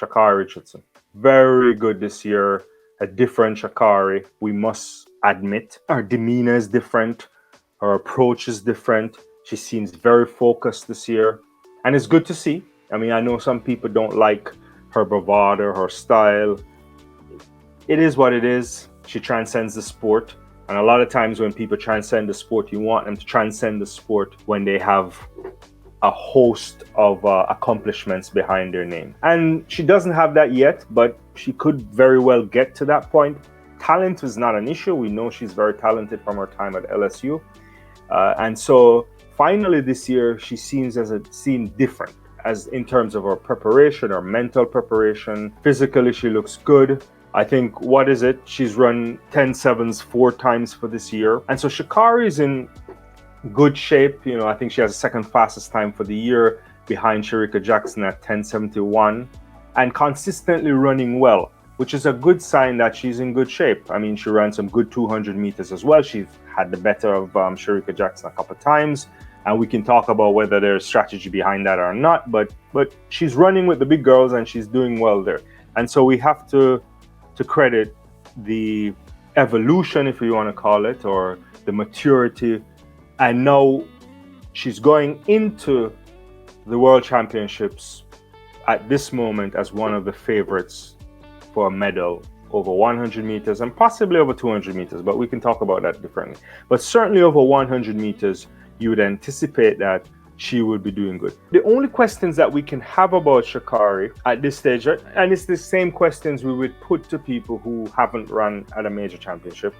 Sha'Carri Richardson. Very good this year. A different Sha'Carri, we must admit. Her demeanor is different. Her approach is different. She seems very focused this year. And it's good to see. I mean, I know some people don't like her bravado, her style. It is what it is. She transcends the sport. And a lot of times when people transcend the sport, you want them to transcend the sport when they have a host of accomplishments behind their name. And she doesn't have that yet, but she could very well get to that point. Talent is not an issue. We know she's very talented from her time at LSU. And so finally this year, she seems different as in terms of her preparation, her mental preparation. Physically, she looks good. I think, what is it? She's run 10.7s 4 times for this year. And so Sha'Carri is in good shape. You know, I think she has the second fastest time for the year behind Shericka Jackson at 10.71 and consistently running well, which is a good sign that she's in good shape. I mean, she ran some good 200 meters as well. She's had the better of Shericka Jackson a couple of times. And we can talk about whether there's strategy behind that or not, but she's running with the big girls and she's doing well there. And so we have to credit the evolution, if you want to call it, or the maturity. And now she's going into the World Championships at this moment as one of the favorites for a medal over 100 meters and possibly over 200 meters, but we can talk about that differently. But certainly over 100 meters, you would anticipate that she would be doing good. The only questions that we can have about Sha'Carri at this stage, and it's the same questions we would put to people who haven't run at a major championship,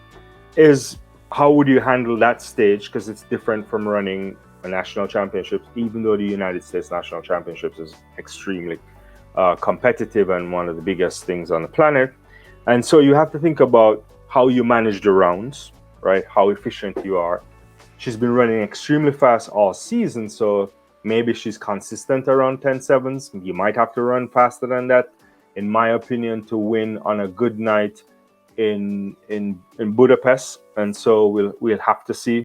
is how would you handle that stage? Because it's different from running a national championship, even though the United States National Championships is extremely competitive and one of the biggest things on the planet. And so you have to think about how you manage the rounds, right? How efficient you are. She's been running extremely fast all season, so maybe she's consistent around 10.7s. You might have to run faster than that, in my opinion, to win on a good night in Budapest. And so we'll have to see.